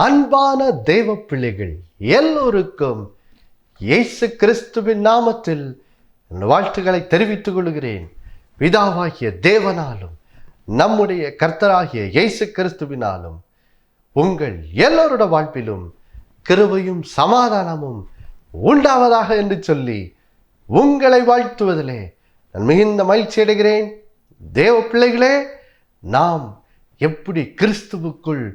அன்பான தேவ பிள்ளைகள் எல்லோருக்கும் இயேசு கிறிஸ்துவின் நாமத்தில் வாழ்த்துக்களை தெரிவித்துக் கொள்கிறேன். பிதாவாகிய தேவனாலும் நம்முடைய கர்த்தராகிய இயேசு கிறிஸ்துவினாலும் உங்கள் எல்லோருட வாழ்விலும் கிருபையும் சமாதானமும் உண்டாவதாக என்று சொல்லி உங்களை வாழ்த்துவதிலே நான் மிகுந்த மகிழ்ச்சி அடைகிறேன். தேவ பிள்ளைகளே, நாம் எப்படி கிறிஸ்துவுக்குள்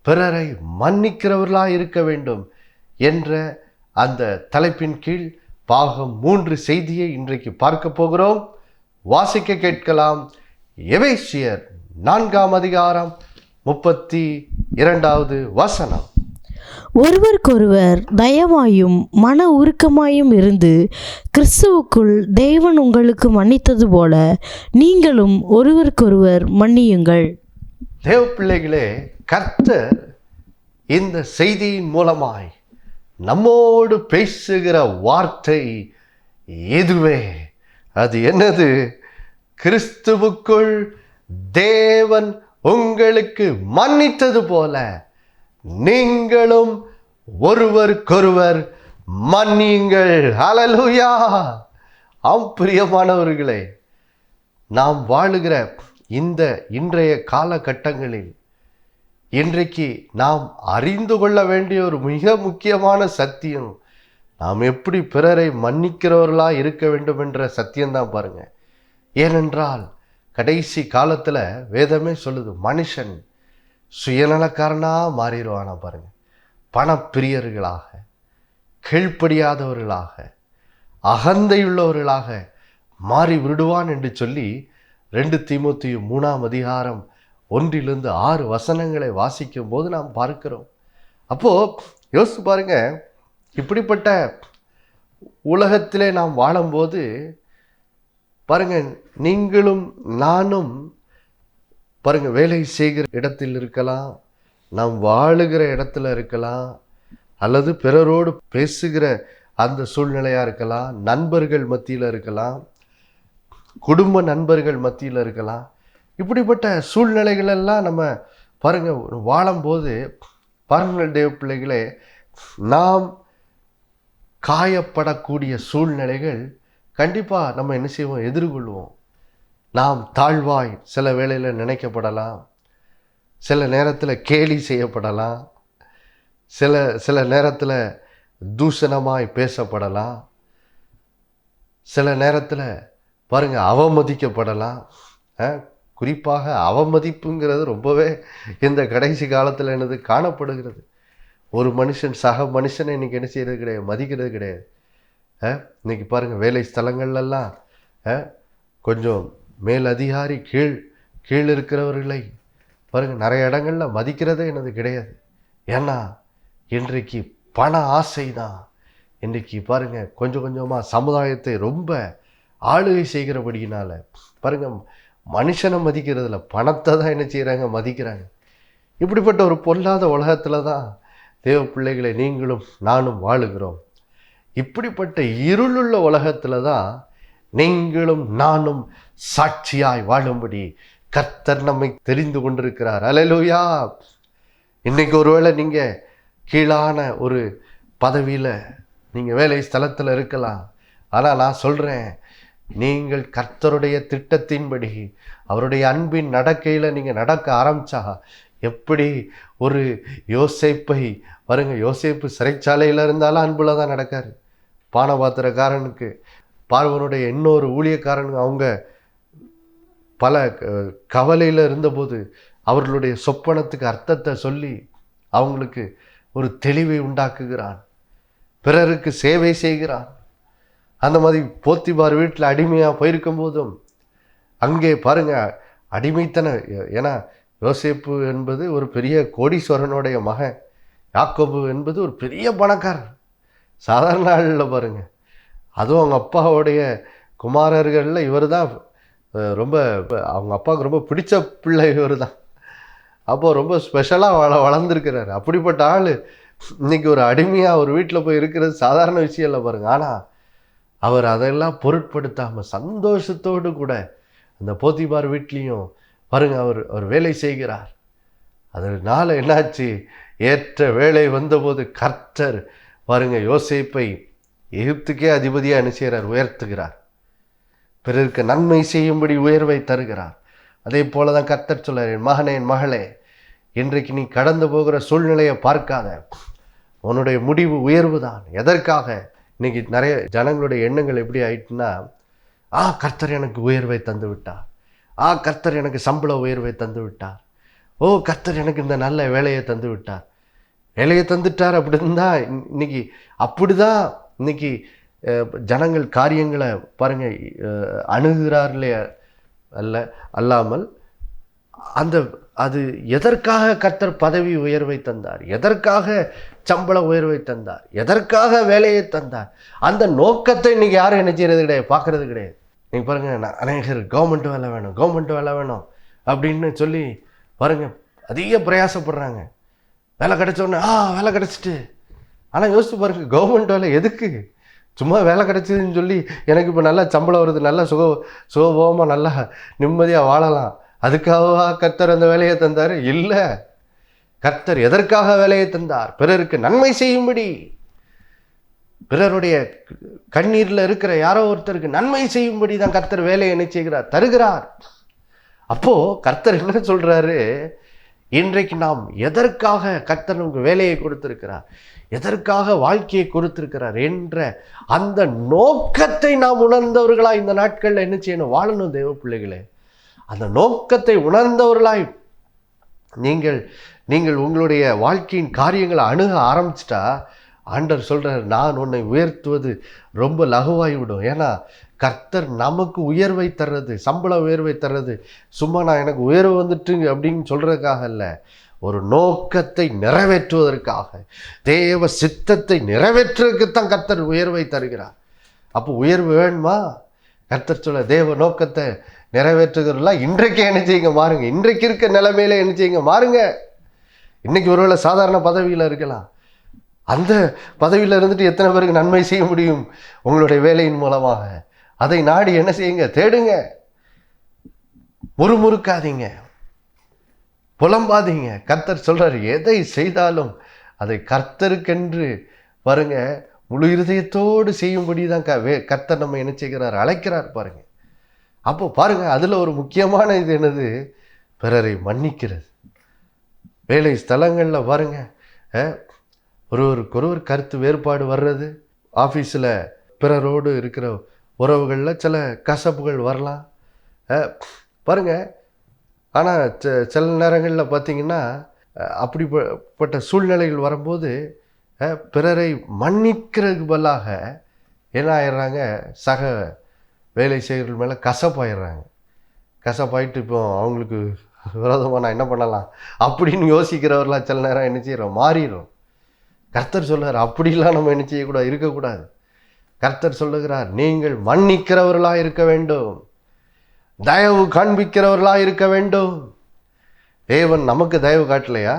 பிறரை மன்னிக்கிறவர்களாக இருக்க வேண்டும் என்ற அந்த தலைப்பின் கீழ் பாகம் 3 செய்தியை இன்றைக்கு பார்க்க போகிறோம். வாசிக்க கேட்கலாம். எபேசியர் 4ஆம் அதிகாரம் 32வது வசனம். ஒருவருக்கொருவர் தயவாயும் மன உருக்கமாயும் இருந்து கிறிஸ்துவுக்குள் தேவன் உங்களுக்கு மன்னித்தது போல நீங்களும் ஒருவருக்கொருவர் மன்னியுங்கள். தேவ பிள்ளைகளே, கர்த்தர் இந்த செய்தியின் மூலமாய் நம்மோடு பேசுகிற வார்த்தை எதுவே, அது என்னது? கிறிஸ்துவுக்குள் தேவன் உங்களுக்கு மன்னித்தது போல நீங்களும் ஒருவருக்கொருவர் மன்னியுங்கள். ஹல்லேலூயா! ஆம் பிரியமானவர்களே, நாம் வாழுகிற இந்த இன்றைய காலகட்டங்களில் இன்றைக்கு நாம் அறிந்து கொள்ள வேண்டிய ஒரு மிக முக்கியமான சத்தியம், நாம் எப்படி பிறரை மன்னிக்கிறவர்களாக இருக்க வேண்டும் என்ற சத்தியம்தான் பாருங்க. ஏனென்றால் கடைசி காலத்தில் வேதமே சொல்லுது, மனுஷன் சுயநலக்காரனாக மாறிடுவானா பாருங்க. பணப்பிரியர்களாக, கீழ்ப்படியாதவர்களாக, அகந்தையுள்ளவர்களாக மாறி விடுவான் என்று சொல்லி 2 தீமோத்தேயு 3ஆம் அதிகாரம் 1-6 வசனங்களை வாசிக்கும் போது நாம் பார்க்கிறோம். அப்போது யோசித்து பாருங்க, இப்படிப்பட்ட உலகத்திலே நாம் வாழும்போது பாருங்க, நீங்களும் நானும் பாருங்க, வேலை செய்கிற இடத்தில் இருக்கலாம், நாம் வாழுகிற இடத்துல இருக்கலாம், அல்லது பிறரோடு பேசுகிற அந்த சூழ்நிலையாக இருக்கலாம், நண்பர்கள் மத்தியில் இருக்கலாம், குடும்ப நண்பர்கள் மத்தியில் இருக்கலாம். இப்படிப்பட்ட சூழ்நிலைகளெல்லாம் நம்ம பாருங்க வாழும்போது பாருங்கள் தேவ பிள்ளைகளே, நாம் காயப்படக்கூடிய சூழ்நிலைகள் கண்டிப்பாக நம்ம என்ன செய்வோம், எதிர்கொள்வோம். நாம் தாழ்வாய் சில வேளையில் நினைக்கப்படலாம், சில நேரத்தில் கேலி செய்யப்படலாம், சில நேரத்தில் தூஷணமாய் பேசப்படலாம், சில நேரத்தில் பாருங்க அவமதிக்கப்படலாம். குறிப்பாக அவமதிப்புங்கிறது ரொம்பவே இந்த கடைசி காலத்தில் என்னது காணப்படுகிறது. ஒரு மனுஷன் சக மனுஷனை இன்றைக்கி என்ன செய்கிறது கிடையாது, மதிக்கிறது கிடையாது. இன்றைக்கி பாருங்கள், வேலை ஸ்தலங்கள்லாம் கொஞ்சம் மேல் அதிகாரி கீழ் இருக்கிறவர்களை பாருங்கள் நிறைய இடங்களில் மதிக்கிறதே என்னது கிடையாது. ஏன்னா இன்றைக்கு பண ஆசை தான் இன்றைக்கி பாருங்கள் கொஞ்சம் கொஞ்சமாக சமுதாயத்தை ரொம்ப ஆளுகை செய்கிறபடியினால பாருங்கள் மனுஷனை மதிக்கிறதில்ல, பணத்தை தான் என்ன செய்கிறாங்க, மதிக்கிறாங்க. இப்படிப்பட்ட ஒரு பொல்லாத உலகத்தில் தான் தேவ பிள்ளைகளை நீங்களும் நானும் வாழுகிறோம். இப்படிப்பட்ட இருளுள்ள உலகத்தில் தான் நீங்களும் நானும் சாட்சியாய் வாழும்படி கர்த்தர் நம்மை தெரிந்து கொண்டிருக்கிறார். அல்லேலூயா! இன்றைக்கி ஒருவேளை நீங்கள் கீழான ஒரு பதவியில் நீங்கள் வேலை ஸ்தலத்தில் இருக்கலாம். ஆனால் நான் சொல்கிறேன், நீங்கள் கர்த்தருடைய திட்டத்தின்படி அவருடைய அன்பின் நடக்கையில் நீங்கள் நடக்க ஆரம்பித்தா எப்படி ஒரு யோசேப்பை பாருங்க, யோசேப்பு சிறைச்சாலையில் இருந்தாலும் அன்பில் தான் நடக்கார். பானபாத்திரக்காரனுக்கு பார்வனுடைய இன்னொரு ஊழியக்காரனுக்கு அவங்க பல கவலையில் இருந்தபோது அவர்களுடைய சொப்பனத்துக்கு அர்த்தத்தை சொல்லி அவங்களுக்கு ஒரு தெளிவை உண்டாக்குகிறான், பிறருக்கு சேவை செய்கிறான். அந்த மாதிரி போத்திபார் வீட்டில் அடிமையாக போயிருக்கும் போதும் அங்கே பாருங்க அடிமைத்தன, ஏன்னா யோசேப்பு என்பது ஒரு பெரிய கோடீஸ்வரனுடைய மகன், யாக்கோபு என்பது ஒரு பெரிய பணக்காரர், சாதாரண ஆளில் பாருங்க. அதுவும் அவங்க அப்பாவுடைய குமாரர்களில் இவர் தான் ரொம்ப, அவங்க அப்பாவுக்கு ரொம்ப பிடிச்ச பிள்ளை இவர் தான். அப்போது ரொம்ப ஸ்பெஷலாக வளர்ந்துருக்கிறார். அப்படிப்பட்ட ஆள் இன்றைக்கி ஒரு அடிமையாக ஒரு வீட்டில் போய் இருக்கிறது சாதாரண விஷயம் இல்லை பாருங்கள். ஆனால் அவர் அதெல்லாம் பொருட்படுத்தாமல் சந்தோஷத்தோடு கூட அந்த போத்திபார் வீட்லேயும் பாருங்கள் அவர் வேலை செய்கிறார். அதனால என்னாச்சு, ஏற்ற வேளை வந்தபோது கர்த்தர் பாருங்க யோசேப்பை எகிப்துக்கே அதிபதியாக என்ன செய்கிறார், உயர்த்துகிறார். பிறருக்கு நன்மை செய்யும்படி உயர்வை தருகிறார். அதே போல தான் கர்த்தர் சொல்றார், என் மகனே, என் மகளே, இன்றைக்கு நீ கடந்து போகிற சூழ்நிலையை பார்க்காத, உன்னுடைய முடிவு உயர்வு தான். எதற்காக? இன்னைக்கு நிறைய ஜனங்களுடைய எண்ணங்கள் எப்படி ஆயிட்டுன்னா, கர்த்தர் எனக்கு உயர்வை தந்து விட்டார், கர்த்தர் எனக்கு சம்பள உயர்வை தந்து விட்டார், கர்த்தர் எனக்கு இந்த நல்ல வேலையை தந்து விட்டார், வேலையை தந்துட்டார் அப்படின்னு தான் இன்னைக்கு, அப்படிதான் இன்னைக்கு ஜனங்கள் காரியங்களை பாருங்க அணுகிறார்களே அல்லாமல் அது எதற்காக கர்த்தர் பதவி உயர்வை தந்தார், எதற்காக சம்பள உயர்வை தந்தார், எதற்காக வேலையை தந்தார், அந்த நோக்கத்தை இன்னைக்கு யாரும் என்ன செய்யறது கிடையாது, பார்க்கறது கிடையாது. நீங்கள் பாருங்க, அநேகர் கவர்மெண்ட் வேலை வேணும், கவர்மெண்ட் வேலை வேணும் அப்படின்னு சொல்லி பாருங்க அதிக பிரயாசப்படுறாங்க. வேலை கிடைச்சோடனே வேலை கிடைச்சிட்டு, ஆனால் யோசிச்சு பாருங்க, கவர்மெண்ட் வேலை எதுக்கு? சும்மா வேலை கிடைச்சதுன்னு சொல்லி எனக்கு இப்போ நல்லா சம்பளம் வருது, நல்லா சுகபோகமாக நல்லா நிம்மதியாக வாழலாம், அதுக்காக கர்த்தர் அந்த வேலையை தந்தார்? இல்லை. கர்த்தர் எதற்காக வேலையை தந்தார்? பிறருக்கு நன்மை செய்யும்படி, பிறருடைய கண்ணீரில் இருக்கிற யாரோ ஒருத்தருக்கு நன்மை செய்யும்படி தான் கர்த்தர் வேலையை என்ன செய்கிறார், தருகிறார். அப்போ கர்த்தர் என்ன சொல்றாரு, இன்றைக்கு நாம் எதற்காக கர்த்தர் நமக்கு வேலையை கொடுத்திருக்கிறார், எதற்காக வாழ்க்கையை கொடுத்திருக்கிறார் என்ற அந்த நோக்கத்தை நாம் உணர்ந்தவர்களாய் இந்த நாட்களில் என்ன செய்யணும், வாழணும். தேவ பிள்ளைகளே, அந்த நோக்கத்தை உணர்ந்தவர்களாய் நீங்கள் உங்களுடைய வாழ்க்கையின் காரியங்களை அணுக ஆரம்பிச்சிட்டா, ஆண்டவர் சொல்றார், நான் உன்னை உயர்த்துவது ரொம்ப லகுவாகிவிடும். ஏன்னா கர்த்தர் நமக்கு உயர்வை தர்றது, சம்பள உயர்வை தர்றது சும்மா நான் எனக்கு உயர்வு வந்துட்டு அப்படின்னு சொல்றதுக்காக இல்லை, ஒரு நோக்கத்தை நிறைவேற்றுவதற்காக, தேவ சித்தத்தை நிறைவேற்றுவதற்குத்தான் கர்த்தர் உயர்வை தருகிறார். அப்போ உயர்வு வேணுமா? கர்த்தர் சொல்ல, தேவ நோக்கத்தை நிறைவேற்றுகிறலாம் இன்றைக்கு என்ன செய்யுங்க, மாறுங்க. இன்றைக்கு இருக்க நிலைமையில என்ன செய்யுங்க, மாறுங்க. இன்னைக்கு ஒருவேளை சாதாரண பதவியில் இருக்கலாம், அந்த பதவியில் இருந்துட்டு எத்தனை பேருக்கு நன்மை செய்ய முடியும் உங்களுடைய வேலையின் மூலமாக? அதை நாடி என்ன செய்யுங்க, தேடுங்க. முறுமுறுக்காதீங்க, புலம்பாதீங்க. கர்த்தர் சொல்றாரு, எதை செய்தாலும் அதை கர்த்தருக்கென்று பாருங்க முழு இருதயத்தோடு செய்யும்படி தான் கர்த்தர் நம்ம என்ன செய்கிறார், அழைக்கிறார் பாருங்க. அப்போ பாருங்க, அதுல ஒரு முக்கியமான இது என்னது, பிறரை மன்னிக்கிறது. வேலை ஸ்தலங்களில் பாருங்க, ஒருவருக்கொருவர் கருத்து வேறுபாடு வர்றது, ஆஃபீஸில் பிறரோடு இருக்கிற உறவுகளில் சில கசப்புகள் வரலாம் பாருங்க. ஆனால் சில நேரங்களில் பார்த்திங்கன்னா அப்படிப்பட்ட சூழ்நிலைகள் வரும்போது பிறரை மன்னிக்கிறதுக்கு பதிலாக என்ன ஆயிடுறாங்க, சக வேலை செய்கிறவர்கள் மேலே கசப்பாயிடுறாங்க. கசப்பாயிட்டு இப்போ அவங்களுக்கு விரோதமாக நான் என்ன பண்ணலாம் அப்படின்னு யோசிக்கிறவர்களாம் சில நேரம் என்ன செய்கிறோம், மாறிடும். கர்த்தர் சொல்லுகிறார், அப்படிலாம் நம்ம என்ன செய்யக்கூடாது, இருக்கக்கூடாது. கர்த்தர் சொல்லுகிறார், நீங்கள் மன்னிக்கிறவர்களாக இருக்க வேண்டும், தயவு காண்பிக்கிறவர்களாக இருக்க வேண்டும். தேவன் நமக்கு தயவு காட்டலையா?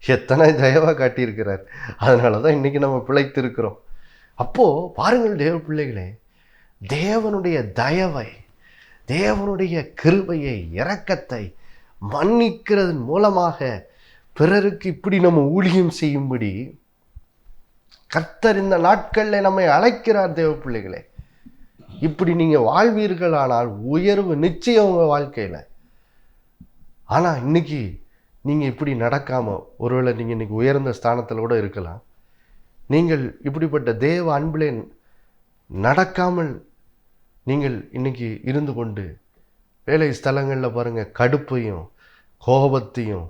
எத்தனை தயவாக காட்டியிருக்கிறார். அதனால தான் இன்றைக்கி நம்ம பிழைத்து இருக்கிறோம். அப்போது பாருங்கள் தேவ பிள்ளைகளே, தேவனுடைய தயவை, தேவனுடைய கிருபையை, இரக்கத்தை மன்னிக்கிறதன் மூலமாக பிறருக்கு இப்படி நம்ம ஊழியம் செய்யும்படி கர்த்தர் இந்த நாட்களில் நம்மை அழைக்கிறார். தேவ பிள்ளைகளே, இப்படி நீங்கள் வாழ்வீர்கள், ஆனால் உயர்வு நிச்சயம் உங்கள் வாழ்க்கையில். ஆனால் இன்னைக்கு நீங்கள் இப்படி நடக்காமல், ஒருவேளை நீங்கள் இன்னைக்கு உயர்ந்த ஸ்தானத்தில் கூட இருக்கலாம், நீங்கள் இப்படிப்பட்ட தேவ அன்பிலே நடக்காமல் நீங்கள் இன்னைக்கு இருந்து கொண்டு வேலை ஸ்தலங்களில் பாருங்கள் கடுப்பையும் கோபத்தையும்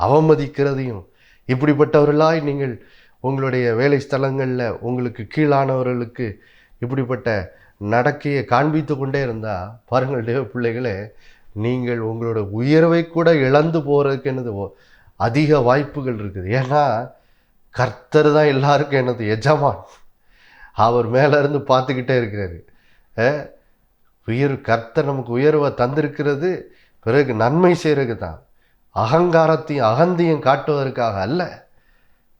அவமதிக்கிறதையும், இப்படிப்பட்டவர்களாய் நீங்கள் உங்களுடைய வேலை ஸ்தலங்களில் உங்களுக்கு கீழானவர்களுக்கு இப்படிப்பட்ட நடக்கையை காண்பித்து கொண்டே இருந்தால் பாருங்கள் தேவ பிள்ளைகளே, நீங்கள் உங்களோட உயர்வை கூட இழந்து போகிறதுக்கு என்னது அதிக வாய்ப்புகள் இருக்குது. ஏன்னா கர்த்தர் தான் எல்லாருக்கும் என்னது எஜமான், அவர் மேலே இருந்து பார்த்துக்கிட்டே இருக்கிறாரு. கர்த்தர் நமக்கு உயர்வை தந்திருக்கிறது பிறகு நன்மை செய்கிறதுக்கு தான், அகங்காரத்தையும் அகந்தையும் காட்டுவதற்காக அல்ல.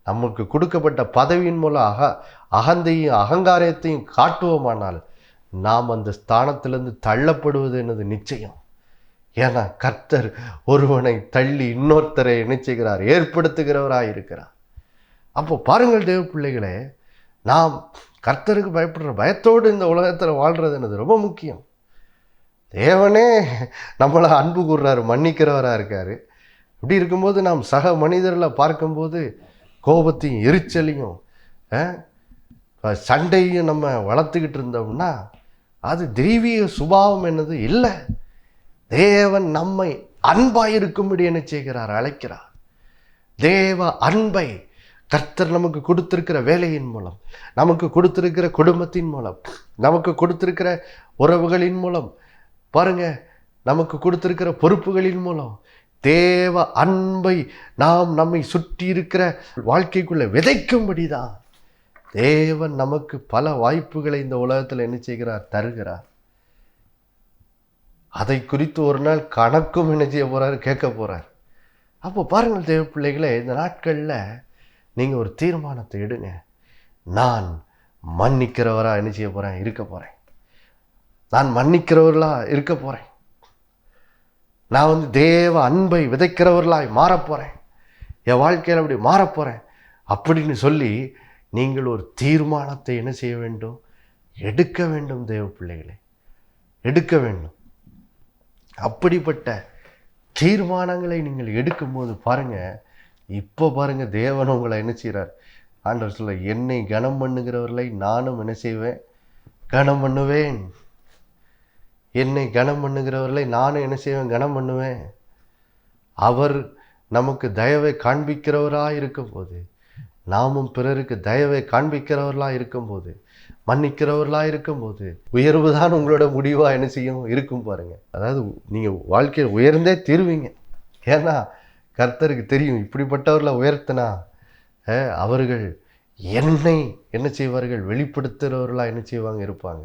நமக்கு கொடுக்கப்பட்ட பதவியின் மூலம் அகந்தையும் அகங்காரத்தையும் காட்டுவோமானால் நாம் அந்த ஸ்தானத்திலிருந்து தள்ளப்படுவது என்னது நிச்சயம். ஏன்னா கர்த்தர் ஒருவனை தள்ளி இன்னொருத்தரை என்ன செய்கிறார்? ஏற்படுத்துகிறவராக இருக்கிறார். அப்போ பாருங்கள் தேவ பிள்ளைகளே, நாம் கர்த்தருக்கு பயப்படுற பயத்தோடு இந்த உலகத்தில் வாழ்கிறது என்னது ரொம்ப முக்கியம். தேவனே நம்மளை அன்பு கூறுறாரு, மன்னிக்கிறவராக இருக்கார். இப்படி இருக்கும்போது நாம் சக மனிதர்களை பார்க்கும்போது கோபத்தையும் எரிச்சலையும் சண்டையும் நம்ம வளர்த்துக்கிட்டு இருந்தோம்னா அது தெய்வீக சுபாவம் என்னது இல்லை. தேவன் நம்மை அன்பாக இருக்கும்படி என்ன செய்கிறார்? அழைக்கிறார். தேவ அன்பை கர்த்தர் நமக்கு கொடுத்திருக்கிற வேலையின் மூலம், நமக்கு கொடுத்திருக்கிற குடும்பத்தின் மூலம், நமக்கு கொடுத்திருக்கிற உறவுகளின் மூலம், பாருங்க, நமக்கு கொடுத்திருக்கிற பொறுப்புகளின் மூலம் தேவ அன்பை நாம் நம்மை சுற்றி இருக்கிற வாழ்க்கைக்குள்ள விதைக்கும்படி தான் தேவன் நமக்கு பல வாய்ப்புகளை இந்த உலகத்தில் என்ன செய்கிறார்? தருகிறார். அதை குறித்து ஒரு நாள் கணக்கும் என்ன செய்ய போறாரு? கேட்க போறார். அப்போ பாருங்கள் தேவ பிள்ளைகளே, இந்த நாட்களில் நீங்கள் ஒரு தீர்மானத்தை எடுங்க. நான் மன்னிக்கிறவராக என்ன செய்ய போகிறேன்? இருக்க போகிறேன். நான் மன்னிக்கிறவர்களாக இருக்க போகிறேன். நான் தேவ அன்பை விதைக்கிறவர்களாய் மாறப்போகிறேன். என் வாழ்க்கையில் அப்படி மாறப்போகிறேன் அப்படின்னு சொல்லி நீங்கள் ஒரு தீர்மானத்தை என்ன செய்ய வேண்டும்? எடுக்க வேண்டும் தேவ பிள்ளைகளே, எடுக்க வேண்டும். அப்படிப்பட்ட தீர்மானங்களை நீங்கள் எடுக்கும்போது பாருங்க, இப்போ பாருங்க, தேவன் உங்களை என்ன செய்கிறார்? ஆண்டவர் சொல்ல, என்னை கனம் பண்ணுகிறவர்களை நானும் என்ன செய்வேன்? கனம் பண்ணுவேன். என்னை கனம் பண்ணுகிறவர்களை நானும் என்ன செய்வேன்? கனம் பண்ணுவேன். அவர் நமக்கு தயவை காண்பிக்கிறவராக இருக்கும்போது, நாமும் பிறருக்கு தயவை காண்பிக்கிறவர்களாக இருக்கும்போது, மன்னிக்கிறவர்களாக இருக்கும்போது உயர்வு தான் உங்களோட முடிவாக என்ன செய்யும்? இருக்கும் பாருங்க. அதாவது நீங்கள் வாழ்க்கையில் உயர்ந்தே தீருவீங்க. ஏன்னா கர்த்தருக்கு தெரியும், இப்படிப்பட்டவர்களை உயர்த்தினா அவர்கள் என்னை என்ன செய்வார்கள்? வெளிப்படுத்துகிறவர்களாக என்ன செய்வாங்க? இருப்பாங்க.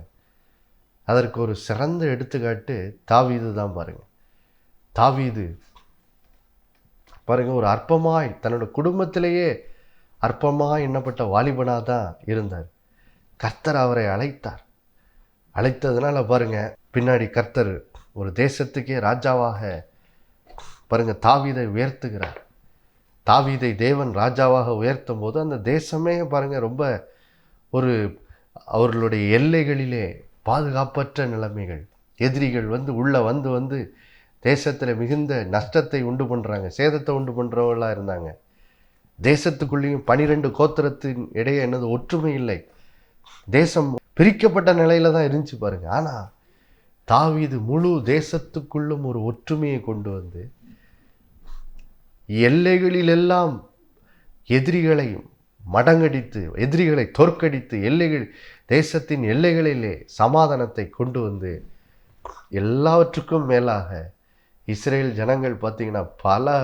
அதற்கு ஒரு சிறந்த எடுத்துக்காட்டு தாவீது தான். பாருங்க, தாவீது பாருங்க, ஒரு அற்பமாய் தன்னோட குடும்பத்திலேயே அற்பமாய் எண்ணப்பட்ட வாலிபனாக தான் இருந்தார். கர்த்தர் அவரை அழைத்தார். அழைத்ததுனால பாருங்க, பின்னாடி கர்த்தர் ஒரு தேசத்துக்கே ராஜாவாக பாருங்க தாவீதை உயர்த்துகிறார். தாவீதை தேவன் ராஜாவாக உயர்த்தும் போது அந்த தேசமே பாருங்க ரொம்ப ஒரு அவர்களுடைய எல்லைகளிலே பாதுகாப்பற்ற நிலைமைகள், எதிரிகள் உள்ளே வந்து தேசத்தில் மிகுந்த நஷ்டத்தை உண்டு பண்ணுறாங்க, சேதத்தை உண்டு பண்ணுறவர்களாக இருந்தாங்க. தேசத்துக்குள்ளேயும் 12 கோத்திரத்தின் இடையே என்னது ஒற்றுமை இல்லை. தேசம் பிரிக்கப்பட்ட நிலையில தான் இருந்துச்சு பாருங்க. ஆனால் தாவீது முழு தேசத்துக்குள்ளும் ஒரு ஒற்றுமையை கொண்டு வந்து எல்லைகளிலெல்லாம் எதிரிகளை மடங்கடித்து, எதிரிகளை தோற்கடித்து, தேசத்தின் எல்லைகளிலே சமாதானத்தை கொண்டு வந்து, எல்லாவற்றுக்கும் மேலாக இஸ்ரேல் ஜனங்கள் பார்த்தீங்கன்னா பல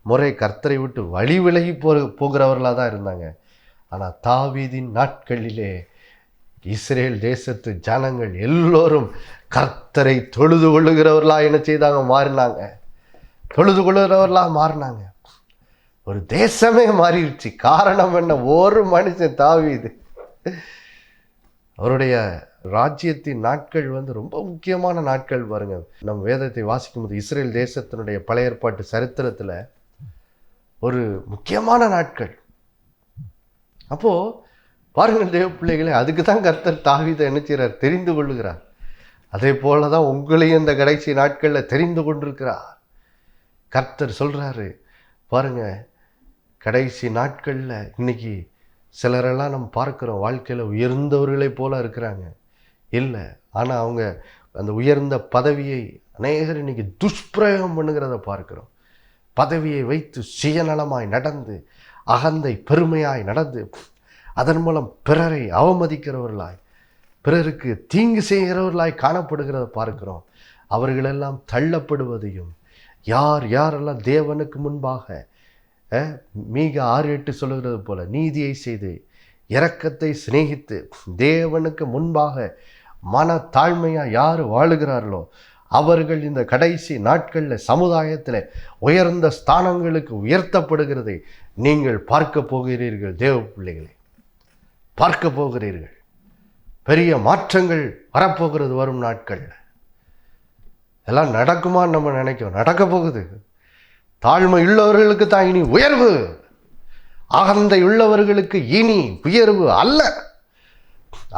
முறை கர்த்தரை விட்டு வழி விலகி போகிறவர்களாக தான் இருந்தாங்க. ஆனால் தாவீதின் நாட்களிலே இஸ்ரேல் தேசத்து ஜனங்கள் எல்லோரும் கர்த்தரை தொழுது கொள்ளுகிறவர்களாக என்ன செய்தாங்க? மாறினாங்க. தொழுது கொள்ளுகிறவர்களாக மாறினாங்க. ஒரு தேசமே மாறிடுச்சு. காரணம் என்ன? ஒரு மனுஷன் தாவீது. அவருடைய ராஜ்யத்தின் நாட்கள் ரொம்ப முக்கியமான நாட்கள் பாருங்க. நம் வேதத்தை வாசிக்கும் போது இஸ்ரேல் தேசத்தினுடைய பழைய ஏற்பாட்டு சரித்திரத்தில் ஒரு முக்கியமான நாட்கள். அப்போ பாருங்கள் தேவ பிள்ளைகளே, அதுக்கு தான் கர்த்தர் தாவீதை என்ன செய்கிறார்? தெரிந்து கொள்ளுகிறார். அதே போல தான் உங்களையும் இந்த கடைசி நாட்களில் தெரிந்து கொண்டிருக்கிறார். கர்த்தர் சொல்கிறாரு பாருங்க, கடைசி நாட்களில் இன்னைக்கு சிலரெல்லாம் நம்ம பார்க்குறோம், வாழ்க்கையில் உயர்ந்தவர்களை போல இருக்கிறாங்க. இல்லை, ஆனால் அவங்க அந்த உயர்ந்த பதவியை அநேகர் இன்னைக்கு துஷ்பிரயோகம் பண்ணுகிறத பார்க்குறோம். பதவியை வைத்து சுயநலமாய் நடந்து, அகந்தை பெருமையாய் நடந்து, அதன் மூலம் பிறரை அவமதிக்கிறவர்களாய், பிறருக்கு தீங்கு செய்கிறவர்களாய் காணப்படுகிறத பார்க்கிறோம். அவர்களெல்லாம் தள்ளப்படுவதையும், யாரெல்லாம் தேவனுக்கு முன்பாக மீகா 6:8 சொல்லுகிறது போல நீதியை செய்து இரக்கத்தை சிநேகித்து தேவனுக்கு முன்பாக மன தாழ்மையாக யார் வாழுகிறார்களோ அவர்கள் இந்த கடைசி நாட்களில் சமுதாயத்தில் உயர்ந்த ஸ்தானங்களுக்கு உயர்த்தப்படுகிறதை நீங்கள் பார்க்க போகிறீர்கள். தேவ பிள்ளைகளை பார்க்க போகிறீர்கள். பெரிய மாற்றங்கள் வரப்போகிறது வரும் நாட்களில். எல்லாம் நடக்குமான்னு நம்ம நினைக்கிறோம். நடக்க போகுது. தாழ்மை உள்ளவர்களுக்கு தான் இனி உயர்வு, அகந்தை உள்ளவர்களுக்கு இனி உயர்வு அல்ல.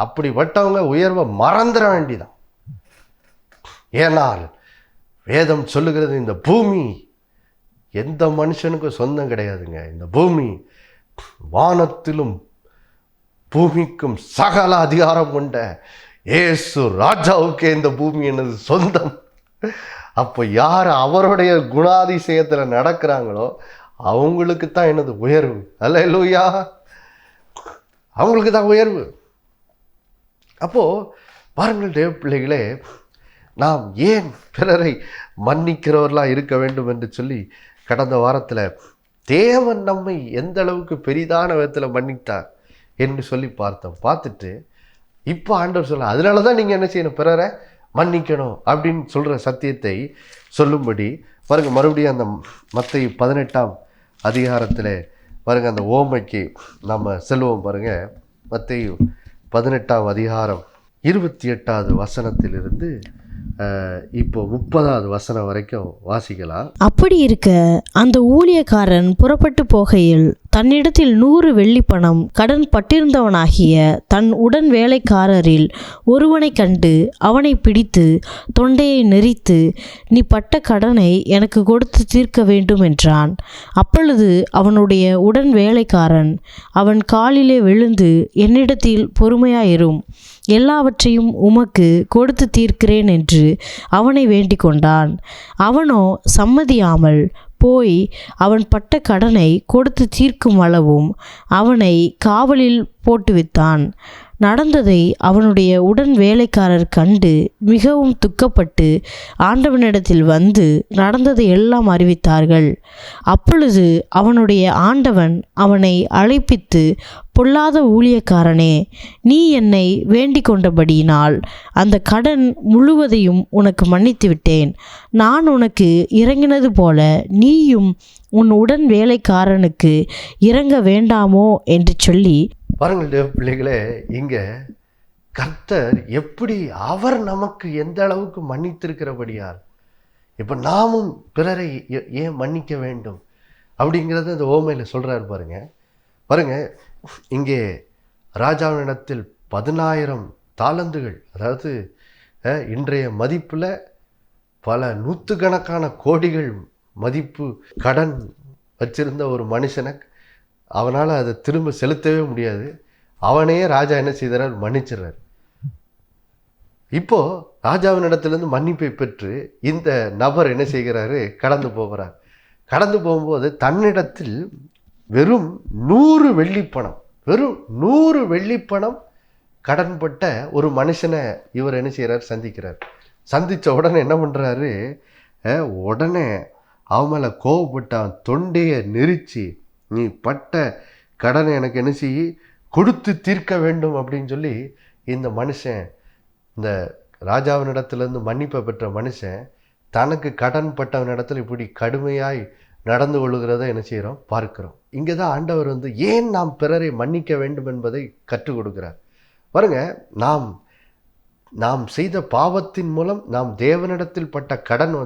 அப்படிப்பட்டவங்க உயர்வை மறந்துட வேண்டிதான். ஏனால் வேதம் சொல்லுகிறது, இந்த பூமி எந்த மனுஷனுக்கும் சொந்தம் கிடையாதுங்க. இந்த பூமி வானத்திலும் பூமிக்கும் சகல அதிகாரம் கொண்ட இயேசு ராஜாவுக்கே இந்த பூமி எனது சொந்தம். அப்போ யார் அவருடைய குணாதிசயத்தில் நடக்கிறாங்களோ அவங்களுக்கு தான் எனது உயர்வு. அல்லேலூயா, அவங்களுக்கு தான் உயர்வு. அப்போது பாருங்கள் தேவ பிள்ளைகளே, நாம் ஏன் பிறரை மன்னிக்கிறவர்களாக இருக்க வேண்டும் என்று சொல்லி கடந்த வாரத்தில் தேவன் நம்மை எந்த அளவுக்கு பெரிதான விதத்தில் மன்னித்தார் என்று சொல்லி பார்த்துட்டு இப்போ ஆண்டவர் சொல்ல, அதனால தான் நீங்கள் என்ன செய்யணும், பிறரை மன்னிக்கணும் அப்படின்னு சொல்கிற சத்தியத்தை சொல்லும்படி பாருங்கள். மறுபடியும் அந்த மத்தேயு 18ஆம் அதிகாரத்தில் பாருங்கள், அந்த ஓமைக்கு நம்ம செல்வோம். பாருங்கள், மத்தேயு 18ஆம் அதிகாரம் 28வது வசனத்திலிருந்து இப்போ 30வது வசனம் வரைக்கும் வாசிக்கலாம். அப்படி இருக்க அந்த ஊழியக்காரன் புறப்பட்டு போகையில் தன்னிடத்தில் 100 வெள்ளிப்பணம் கடன் பட்டிருந்தவனாகிய தன் உடன் வேலைக்காரரில் ஒருவனை கண்டு அவனை பிடித்து தொண்டையை நெரித்து, நீ பட்ட கடனை எனக்கு கொடுத்து தீர்க்க வேண்டும் என்றான். அப்பொழுது அவனுடைய உடன் வேலைக்காரன் அவன் காலிலே விழுந்து, என்னிடத்தில் பொறுமையாயிரும், எல்லாவற்றையும் உமக்கு கொடுத்து தீர்க்கிறேன் என்று அவனை வேண்டிக் கொண்டான். அவனோ சம்மதியாமல் போய் அவன் பட்ட கடனை கொடுத்து தீர்க்கும் அளவும் அவனை காவலில் போட்டுவித்தான். நடந்ததை அவனுடைய உடன் வேலைக்காரர் கண்டு மிகவும் துக்கப்பட்டு ஆண்டவனிடத்தில் வந்து நடந்ததை எல்லாம் அறிவித்தார்கள். அப்பொழுது அவனுடைய ஆண்டவன் அவனை அழைப்பித்து, பொல்லாத ஊழியக்காரனே, நீ என்னை வேண்டிக் கொண்டபடியினால் அந்த கடன் முழுவதையும் உனக்கு மன்னித்து விட்டேன். நான் உனக்கு இறங்கினது போல நீயும் உன் உடன் வேலைக்காரனுக்கு இறங்க வேண்டாமோ என்று சொல்லி. பாருங்கள் தேவ பிள்ளைகளே, இங்கே கர்த்தர் எப்படி அவர் நமக்கு எந்த அளவுக்கு மன்னித்திருக்கிறபடியால் இப்போ நாமும் பிறரை ஏன் மன்னிக்க வேண்டும் அப்படிங்கிறத இந்த ஓமையில் சொல்கிறார். பாருங்க, இங்கே ராஜாவினிடத்தில் 10,000 தாலந்துகள், அதாவது இன்றைய மதிப்பில் பல நூற்றுக்கணக்கான கோடிகள் மதிப்பு கடன் வச்சிருந்த ஒரு மனுஷனை அவனால் அதை திரும்ப செலுத்தவே முடியாது. அவனையே ராஜா என்ன செய்கிறார், மன்னிச்சிடுறார். இப்போது ராஜாவின் இடத்துலேருந்து மன்னிப்பை பெற்று இந்த நபர் என்ன செய்கிறாரு, கடந்து போகிறார். கடந்து போகும்போது தன்னிடத்தில் வெறும் 100 வெள்ளிப்பணம், வெறும் 100 வெள்ளிப்பணம் கடன்பட்ட ஒரு மனுஷனை இவர் என்ன செய்கிறார், சந்திக்கிறார். சந்தித்த உடனே என்ன பண்ணுறாரு, உடனே அவன் மேலே கோவப்பட்டு அவன் தொண்டையை நெரிச்சு, நீ பட்ட கடனை எனக்கு என்ன செய்ய கொடுத்து தீர்க்க வேண்டும் அப்படின்னு சொல்லி இந்த மனுஷன், இந்த ராஜாவினிடத்துலேருந்து மன்னிப்பை பெற்ற மனுஷன் தனக்கு கடன் பட்டவனிடத்தில் இப்படி கடுமையாய் நடந்து கொள்ளுகிறத என்ன செய்கிறோம், பார்க்கிறோம். இங்கே தான் ஆண்டவர் ஏன் நாம் பிறரை மன்னிக்க வேண்டும் என்பதை கற்றுக் கொடுக்கிறார். பாருங்க, நாம் செய்த பாவத்தின் மூலம் நாம் தேவனிடத்தில் பட்ட கடன்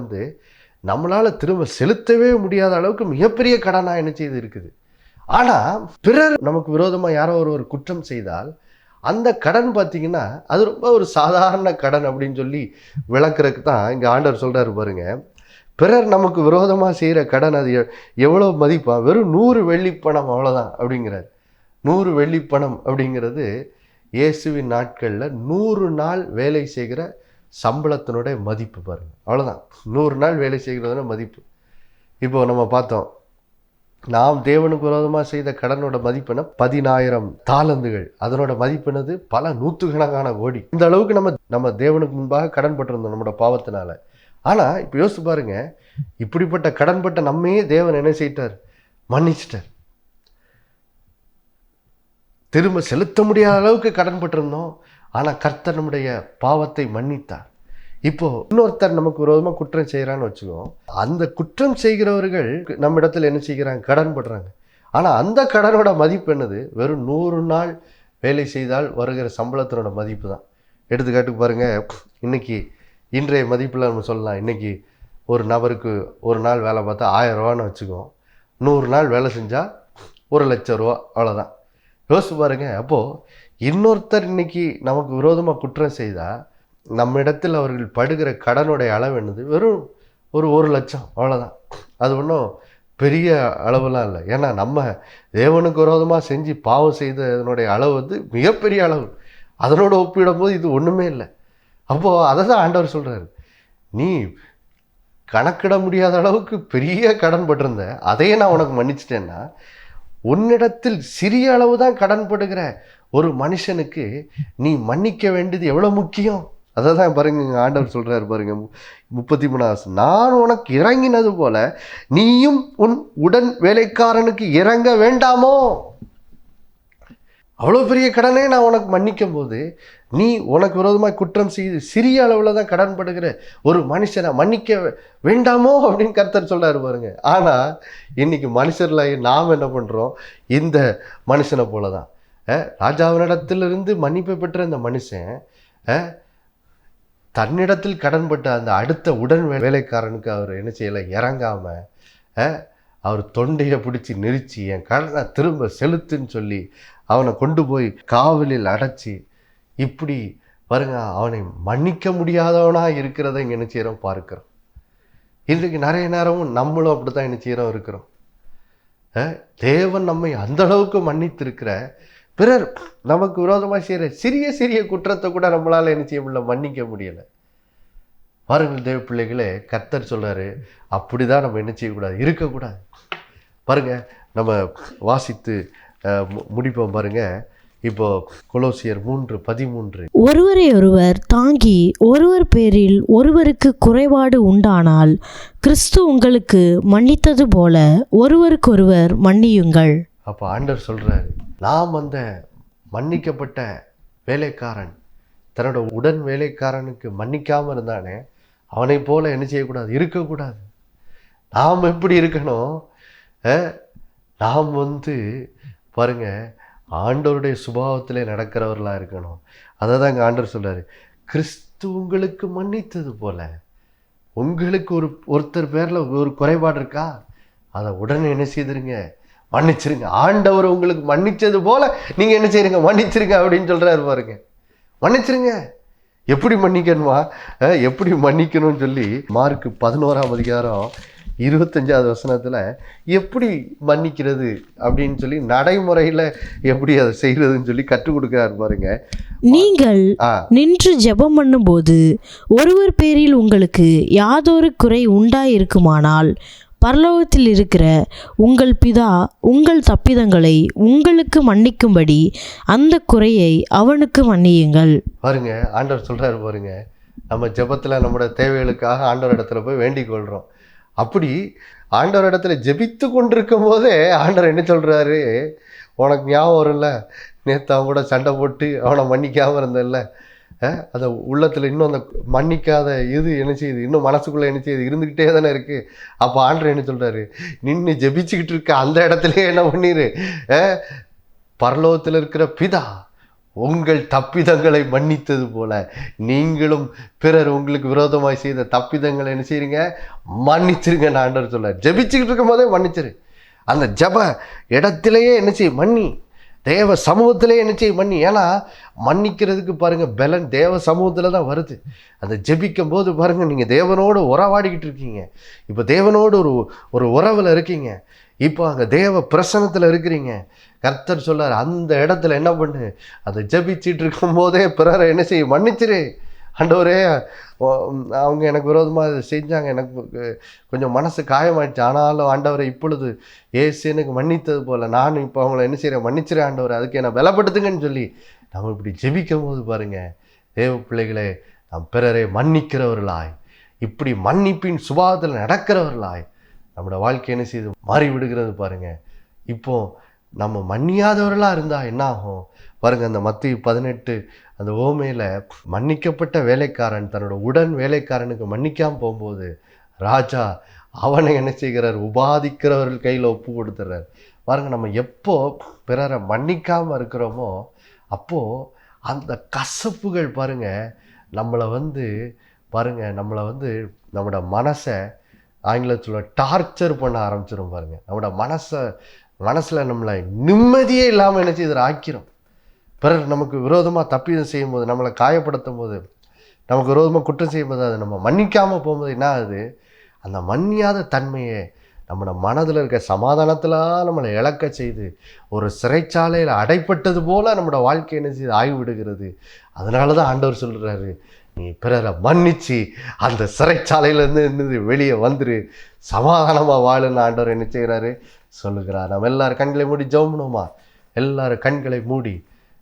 நம்மளால் திரும்ப செலுத்தவே முடியாத அளவுக்கு மிகப்பெரிய கடனாக என்ன செய்து இருக்குது. ஆனால் பிறர் நமக்கு விரோதமாக யாரோ ஒரு குற்றம் செய்தால் அந்த கடன் பார்த்திங்கன்னா அது ரொம்ப ஒரு சாதாரண கடன் அப்படின்னு சொல்லி விளக்குறதுக்கு தான் இங்கே ஆண்டவர் சொல்கிறாரு. பாருங்க, பிறர் நமக்கு விரோதமாக செய்கிற கடன் அது எவ்வளோ மதிப்பா, வெறும் 100 வெள்ளிப்பணம், அவ்வளோதான் அப்படிங்கிறார். 100 வெள்ளிப்பணம் அப்படிங்கிறது இயேசுவின் நாட்களில் 100 நாள் வேலை செய்கிற சம்பளத்தினுடைய மதிப்பு. பாருங்கள், அவ்வளோதான், 100 நாள் வேலை செய்கிறதோட மதிப்பு. இப்போது நம்ம பார்த்தோம், நாம் தேவனுக்கு விரோதமாக செய்த கடனோட மதிப்புனா 10,000 தாலந்துகள், அதனோட மதிப்புனது பல நூற்றுக்கணக்கான கோடி. இந்த அளவுக்கு நம்ம தேவனுக்கு முன்பாக கடன் பட்டிருந்தோம் நம்மளோட பாவத்தினால. ஆனால் இப்போ யோசிச்சு பாருங்க, இப்படிப்பட்ட கடன்பட்ட நம்மையே தேவன் என்ன செய்தார், மன்னிச்சிட்டார். திரும்ப செலுத்த முடியாத அளவுக்கு கடன் பட்டிருந்தோம், ஆனால் கர்த்தர் நம்முடைய பாவத்தை மன்னித்தார். இப்போது இன்னொருத்தர் நமக்கு விரோதமாக குற்றம் செய்கிறான்னு வச்சுக்கோம், அந்த குற்றம் செய்கிறவர்கள் நம்ம இடத்துல என்ன செய்கிறாங்க, கடன் படுறாங்க. ஆனால் அந்த கடனோட மதிப்பு என்னது, வெறும் 100 நாள் வேலை செய்தால் வருகிற சம்பளத்தினோட மதிப்பு தான். எடுத்துக்காட்டுக்கு பாருங்கள், இன்னைக்கு இன்றைய மதிப்பில் நம்ம சொல்லலாம், இன்றைக்கி ஒரு நபருக்கு ஒரு நாள் வேலை பார்த்தா 1000 ரூபான்னு வச்சுக்குவோம். 100 நாள் வேலை செஞ்சால் 1,00,000 ரூபா, அவ்வளோதான். யோசிச்சு பாருங்க. அப்போது இன்னொருத்தர் இன்னைக்கு நமக்கு விரோதமாக குற்றம் செய்தால் நம்ம இடத்தில் அவர்கள் படுகிற கடனுடைய அளவு என்னது? வெறும் ஒரு 1,00,000, அவ்வளோதான். அது ஒன்றும் பெரிய அளவுலாம் இல்லை. ஏன்னா நம்ம தேவனுக்கு விரோதமாக செஞ்சு பாவம் செய்ததனுடைய அளவு வந்து மிகப்பெரிய அளவு. அதனோட ஒப்பிடும்போது இது ஒன்றுமே இல்லை. அப்போது அதை தான் ஆண்டவர் சொல்கிறாரு, நீ கணக்கிட முடியாத அளவுக்கு பெரிய கடன் பட்டிருந்த, அதையே நான் உனக்கு மன்னிச்சிட்டேன்னா, உன்னிடத்தில் சிறிய அளவு தான் கடன் படுகிற ஒரு மனுஷனுக்கு நீ மன்னிக்க வேண்டியது எவ்வளோ முக்கியம். அதை தான் பாருங்க ஆண்டவர் சொல்கிறாரு பாருங்க, 33 நான் உனக்கு இறங்கினது போல நீயும் உன் உடன் வேலைக்காரனுக்கு இறங்க வேண்டாமோ. அவ்வளோ பெரிய கடனே நான் உனக்கு மன்னிக்கும் போது நீ உனக்கு விரோதமாக குற்றம் செய்து சிறிய அளவில் தான் கடன் படுகிற ஒரு மனுஷனை மன்னிக்க வேண்டாமோ அப்படின்னு கர்த்தர் சொல்கிறாரு பாருங்க. ஆனால் இன்னைக்கு மனுஷர்ல நாம் என்ன பண்ணுறோம்? இந்த மனுஷனை போல தான். ராஜாவினிடத்திலிருந்து மன்னிப்பை பெற்ற இந்த மனுஷன் தன்னிடத்தில் கடன்பட்ட அந்த அடுத்த உடன் வேலைக்காரனுக்கு அவர் என்ன செய்யலை? இறங்காமல் அவர் தொண்டையை பிடிச்சி நெரிச்சு என் கடனை திரும்ப செலுத்துன்னு சொல்லி அவனை கொண்டு போய் காவலில் அடைச்சி, இப்படி பாருங்க அவனை மன்னிக்க முடியாதவனாக இருக்கிறத இங்கே என்ன செய்கிறோம் பார்க்குறோம். இன்றைக்கு நிறைய நேரமும் நம்மளும் அப்படி தான் என்ன செய்கிறோம் இருக்கிறோம். தேவன் நம்மை அந்த அளவுக்கு மன்னித்திருக்கிற பிறர் நமக்கு விரோதமாக செய்கிற சிறிய சிறிய குற்றத்தை கூட நம்மளால் என்ன செய்ய முடியல? மன்னிக்க முடியலை. பாருங்கள் தேவ பிள்ளைகளே, கர்த்தர் சொல்கிறாரு, அப்படி தான் நம்ம என்ன செய்யக்கூடாது? இருக்கக்கூடாது. பாருங்கள், நம்ம வாசித்து முடிப்போம் பாருங்க. இப்போ கொலோசியர் 3:13, ஒருவரை ஒருவர் தாங்கி ஒருவர் பேரில் ஒருவருக்கு குறைபாடு உண்டானால் கிறிஸ்து உங்களுக்கு மன்னித்தது போல ஒருவருக்கொருவர் மன்னியுங்கள். அப்போ ஆண்டவர் சொல்கிறாரு, நாம் அந்த மன்னிக்கப்பட்ட வேலைக்காரன் தன்னோட உடன் வேலைக்காரனுக்கு மன்னிக்காமல் இருந்தானே, அவனை போல என்ன செய்யக்கூடாது? இருக்கக்கூடாது. நாம் எப்படி இருக்கணும்? நாம் பாருங்க ஆண்டவருடைய சுபாவத்தில் நடக்கிறவர்களாக இருக்கணும். அதை தான் இங்கே ஆண்டவர் சொல்கிறாரு, கிறிஸ்து உங்களுக்கு மன்னித்தது போல உங்களுக்கு ஒருத்தர் பேரில் ஒரு குறைபாடு இருக்கா, அதை உடனே என்ன செய்திருங்க? மன்னிச்சிருங்க. ஆண்டவர் உங்களுக்கு மன்னிச்சது போல நீங்கள் என்ன செய்யுங்க? மன்னிச்சிருங்க அப்படின்னு சொல்கிறாரு பாருங்க. மன்னிச்சிருங்க. எப்படி மன்னிக்கணுமா? எப்படி மன்னிக்கணும்னு சொல்லி மார்க் 11:25 எப்படி மன்னிக்கிறது அப்படின்னு சொல்லி நடைமுறையில் எப்படி அதை செய்கிறதுன்னு சொல்லி கற்றுக் கொடுக்குறாரு பாருங்க. நீங்கள் நின்று ஜெபம் பண்ணும்போது ஒருவர் பேரில் உங்களுக்கு யாதொரு குறை உண்டாயிருக்குமானால் பரலோகத்தில் இருக்கிற உங்கள் பிதா உங்கள் தப்பிதங்களை உங்களுக்கு மன்னிக்கும்படி அந்த குறையை அவனுக்கு மன்னியுங்கள். பாருங்க, ஆண்டவர் சொல்கிறாரு பாருங்க, நம்ம ஜெபத்தில் நம்மளோட தேவைகளுக்காக ஆண்டவர் இடத்துல போய் வேண்டிக் கொள்கிறோம். அப்படி ஆண்டவர் இடத்துல ஜெபித்து கொண்டிருக்கும் போதே ஆண்டவர் என்ன சொல்கிறாரு? உனக்கு ஞாபகம் வரும்ல, நேற்று அவன் கூட சண்டை போட்டு அவனை மன்னிக்காமல் இருந்தல்ல, அந்த உள்ளத்தில் இன்னும் அந்த மன்னிக்காத இது என்ன செய்யுது? இன்னும் மனசுக்குள்ளே என்ன செய்யுது? இருந்துக்கிட்டே தானே இருக்குது. அப்போ ஆண்டவர் என்ன சொல்கிறாரு? நின்று ஜெபிச்சுக்கிட்டு இருக்க அந்த இடத்துலையே என்ன பண்ணிடு? பரலோகத்தில் இருக்கிற பிதா உங்கள் தப்பிதங்களை மன்னித்தது போல நீங்களும் பிறர் உங்களுக்கு விரோதமாய் செய்த தப்பிதங்களை என்ன செய்யுங்க? மன்னிச்சிருங்க. நான் ஆண்டவர் சொல்கிறார், ஜெபிச்சுக்கிட்டு இருக்கும் போதே மன்னிச்சிரு. அந்த ஜப இடத்திலேயே என்ன செய்ய? மன்னி. தேவ சமூகத்திலே என்ன செய்ய? மன்னி. ஏன்னா மன்னிக்கிறதுக்கு பாருங்கள் பலன் தேவ சமூகத்தில் தான் வருது. அந்த ஜெபிக்கும் போது பாருங்கள், நீங்கள் தேவனோடு உறவாடிக்கிட்டு இருக்கீங்க. இப்போ தேவனோடு ஒரு உறவில் இருக்கீங்க. இப்போ அங்கே தேவ பிரசனத்தில் இருக்கிறீங்க. கர்த்தர் சொல்லார், அந்த இடத்துல என்ன பண்ணு? அதை ஜெபிச்சிட்டு இருக்கும் போதே பிறரை என்ன செய்ய? மன்னிச்சிரு. ஆண்டவரே, அவங்க எனக்கு விரோதமாக செஞ்சாங்க, எனக்கு கொஞ்சம் மனசு காயமாயிடுச்சு, ஆனாலும் ஆண்டவரை இப்பொழுது ஏசு எனக்கு மன்னித்தது போல் நான் இப்போ அவங்கள என்ன செய்கிறேன்? மன்னிச்சிடேன் ஆண்டவரை, அதுக்கு என்னை பலப்படுத்துங்கன்னு சொல்லி நம்ம இப்படி ஜெபிக்கும் போது பாருங்கள் தேவ பிள்ளைகளே, நம் பிறரை மன்னிக்கிறவர்களாய், இப்படி மன்னிப்பின் சுபாவத்தில் நடக்கிறவர்களாய் நம்மளோட வாழ்க்கை என்ன செய்து மாறிவிடுகிறது பாருங்கள். இப்போது நம்ம மன்னியாதவர்களாக இருந்தால் என்ன ஆகும் பாருங்கள். அந்த மத்திய 18 அந்த ஓமையில் மன்னிக்கப்பட்ட வேலைக்காரன் தன்னோட உடன் வேலைக்காரனுக்கு மன்னிக்காமல் போகும்போது ராஜா அவனை என்ன செய்கிறார்? உபாதிக்கிறவர்கள் கையில் ஒப்பு கொடுத்துட்றார் பாருங்கள். நம்ம எப்போ பிறரை மன்னிக்காமல் இருக்கிறோமோ அப்போது அந்த கசப்புகள் பாருங்கள் நம்மளை பாருங்கள், நம்மளை வந்து நம்மளோட மனசை ஆங்கிலத்தில் டார்ச்சர் பண்ண ஆரம்பிச்சிடும். பாருங்கள், நம்மளோட மனசில் நம்மளை நிம்மதியே இல்லாமல் என்ன செய்து ஆக்கிறோம். பிறர் நமக்கு விரோதமாக தப்பிதம் செய்யும்போது, நம்மளை காயப்படுத்தும் போது, நமக்கு விரோதமாக குற்றம் செய்யும்போது, அது நம்ம மன்னிக்காமல் போகும்போது என்ன ஆகுது, அந்த மன்னியாத தன்மையை நம்மளோட மனதில் இருக்க சமாதானத்தில் நம்மளை இழக்க செய்து ஒரு சிறைச்சாலையில் அடைப்பட்டது போல் நம்மளோட வாழ்க்கை என்ன செய்து ஆகிவிடுகிறது. அதனால தான் ஆண்டவர் சொல்கிறாரு, நீ பிறரை மன்னிச்சு அந்த சிறைச்சாலையிலேருந்து வெளியே வந்துரு, சமாதானமாக வாழுன்னு ஆண்டவர் என்ன செய்கிறாரு சொல்லுகிறார். நம்ம எல்லாரும் கண்களை மூடி ஜெபம் பண்ணுவோமா? எல்லாரும் கண்களை மூடி,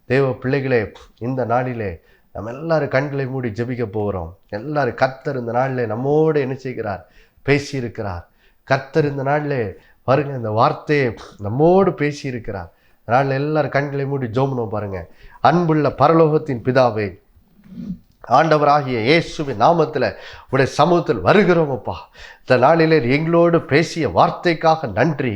தேவ பிள்ளைகளே, இந்த நாளிலே நம்ம எல்லாரும் கண்களை மூடி ஜெபிக்க போகிறோம். எல்லாரும் கர்த்தர் இந்த நாளில் நம்மோடு என்ன செய்கிறார், பேசியிருக்கிறார். கர்த்தர் இந்த நாளில் பாருங்கள், இந்த வார்த்தையை நம்மோடு பேசியிருக்கிறார். அதனால் எல்லாரும் கண்களை மூடி ஜெபம் பண்ணுவோம். பாருங்கள், அன்புள்ள பரலோகத்தின் பிதாவே, ஆண்டவராகிய இயேசுவின் நாமத்தில் உடைய சமூகத்தில் வருகிறோம் அப்பா. இந்த நாளிலே எங்களோடு பேசிய வார்த்தைக்காக நன்றி.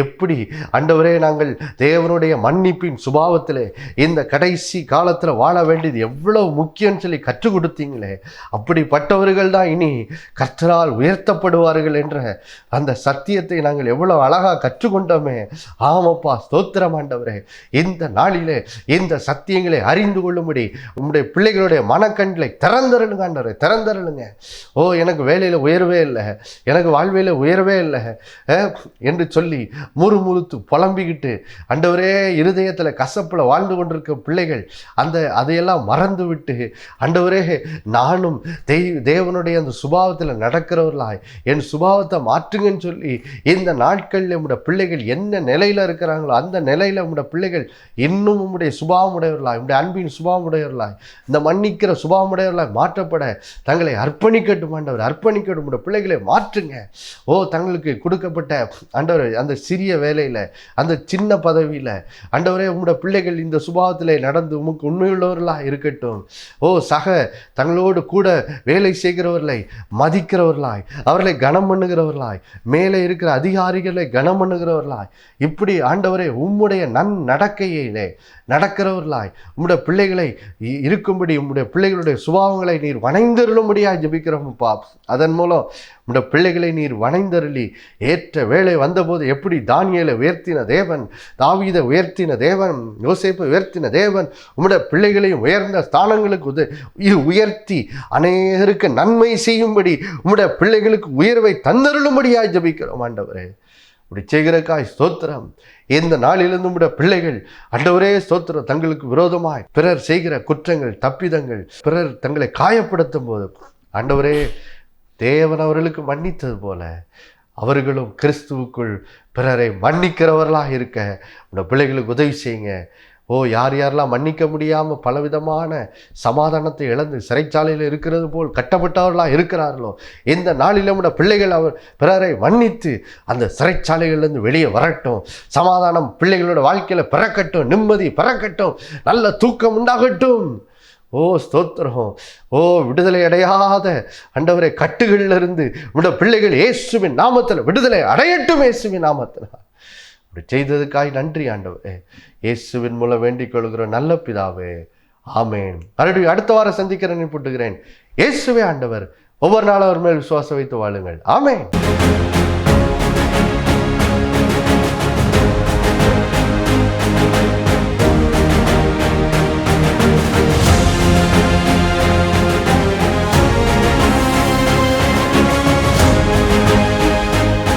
எப்படி ஆண்டவரே நாங்கள் தேவனுடைய மன்னிப்பின் சுபாவத்தில் இந்த கடைசி காலத்தில் வாழ வேண்டியது எவ்வளவு முக்கியம்னு சொல்லி கற்றுக் கொடுத்தீங்களே, அப்படிப்பட்டவர்கள் தான் இனி கர்த்தரால் உயர்த்தப்படுவார்கள் என்ற அந்த சத்தியத்தை நாங்கள் எவ்வளோ அழகாக கற்றுக்கொண்டோமே. ஆமாப்பா, ஸ்தோத்திரம் ஆண்டவரே. இந்த நாளிலே இந்த சத்தியங்களை அறிந்து கொள்ளும்படி உங்களுடைய பிள்ளைகளுடைய மனக்கண்களை திறந்தருளுங்க ஆண்டவரே, திறந்தருளுங்க. ஓ, எனக்கு வேலையில் உயர்வே இல்லை, எனக்கு வாழ்வையில் உயரவே இல்லை என்று சொல்லி முறுமுறுத்து புலம்பிக்கிட்டு ஆண்டவரே இருதயத்தில் கசப்பில் வாழ்ந்து கொண்டிருக்க பிள்ளைகள் அதையெல்லாம் மறந்து விட்டு, ஆண்டவரே நானும் தேவனுடைய அந்த சுபாவத்தில் நடக்கிறவர்களாய் என் சுபாவத்தை மாற்றுங்கன்னு சொல்லி இந்த நாட்களில் உங்களுடைய பிள்ளைகள் என்ன நிலையில் இருக்கிறாங்களோ அந்த நிலையில் உங்களுடைய பிள்ளைகள் இன்னும் உங்களுடைய சுபாவமுடையவர்களாய், உங்களுடைய அன்பின் சுபாவமுடையவர்களாய், இந்த மன்னிக்கிற சுபாவமுடையவர்களாய் மாற்றப்பட தங்களை அர்ப்பணிக்கட்டும் ஆண்டவர், அர்ப்பணிக்கட்டும். உங்களுடைய பிள்ளைகளை மாற்றுங்க. ஓ, தங்களுக்கு கொடுக்கப்பட்ட ஆண்டவரே அந்த சிறிய வேலையில், அந்த சின்ன பதவியில் ஆண்டவரே உங்களுடைய பிள்ளைகள் இந்த சுபாவத்தில் நடந்து உமக்கு உண்மையுள்ளவர்களாக இருக்கட்டும். ஓ, தங்களோடு கூட வேலை செய்கிறவர்களை மதிக்கிறவர்களாய், அவர்களை கனம் பண்ணுகிறவர்களாய், மேலே இருக்கிற அதிகாரிகளை கனம் பண்ணுகிறவர்களாய், இப்படி ஆண்டவரே உம்முடைய நடக்கையிலே நடக்கிறவர்களாய் உம்முடைய பிள்ளைகளை இருக்கும்படி உம்முடைய பிள்ளைகளுடைய சுபாவங்களை நீர் வணைந்தருளும்படியாக ஜெபிக்கிறோம்ப்பா. அதன் மூலம் உம்முடைய பிள்ளைகளை நீர் வணைந்தருளி ஏற்ற வேலை வந்தபோது எப்படி தானியேலை உயர்த்தின தேவன், தாவீதை உயர்த்தின தேவன், யோசேப்பை உயர்த்தின தேவன், உம்முடைய பிள்ளைகளையும் உயர்ந்த ஸ்தானங்களுக்கு உயர்த்தி அநேகருக்கு நன்மை செய்யும்படி உம்முடைய பிள்ளைகளுக்கு உயர்வை தந்தருளும்படியாக ஜெபிக்கிறோம் ஆண்டவரே. இப்படி செய்கிறக்காய் ஸ்தோத்திரம். இந்த நாளிலிருந்து உடைய பிள்ளைகள் ஆண்டவரே ஸ்தோத்திரம், தங்களுக்கு விரோதமாய் பிறர் செய்கிற குற்றங்கள், தப்பிதங்கள், பிறர் தங்களை காயப்படுத்தும் போது ஆண்டவரே தேவன் அவர்களுக்கு மன்னித்தது போல அவர்களும் கிறிஸ்துவுக்குள் பிறரை மன்னிக்கிறவர்களாக இருக்க உடைய பிள்ளைகளுக்கு உதவி செய்யுங்க. ஓ, யாரெல்லாம் மன்னிக்க முடியாமல் பலவிதமான சமாதானத்தை இழந்து சிறைச்சாலையில் இருக்கிறது போல் கட்டப்பட்டவர்களாக இருக்கிறார்களோ, இந்த நாளில் உடைய பிள்ளைகள் அவர் பிறரை மன்னித்து அந்த சிறைச்சாலைகளிலிருந்து வெளியே வரட்டும். சமாதானம் பிள்ளைகளோட வாழ்க்கையில் பிறக்கட்டும், நிம்மதி பிறக்கட்டும், நல்ல தூக்கம் உண்டாகட்டும். ஓ ஸ்தோத்திரம். ஓ, விடுதலை அடையாத ஆண்டவரே கட்டுகளிலிருந்து உடைய பிள்ளைகள் இயேசுவின் நாமத்தில் விடுதலை அடையட்டும், இயேசுவின் நாமத்தில். அப்படி செய்ததுக்காய் நன்றி ஆண்டவரே. இயேசுவின் மூலம் வேண்டிக் கொள்கிற நல்ல பிதாவே, ஆமேன். மறுபடியும் அடுத்த வாரம் சந்திக்கிறேன், புட்டுகிறேன். இயேசுவே ஆண்டவர். ஒவ்வொரு நாளும் அவர் மேல் விசுவாசம் வைத்து வாழுங்கள். ஆமேன்.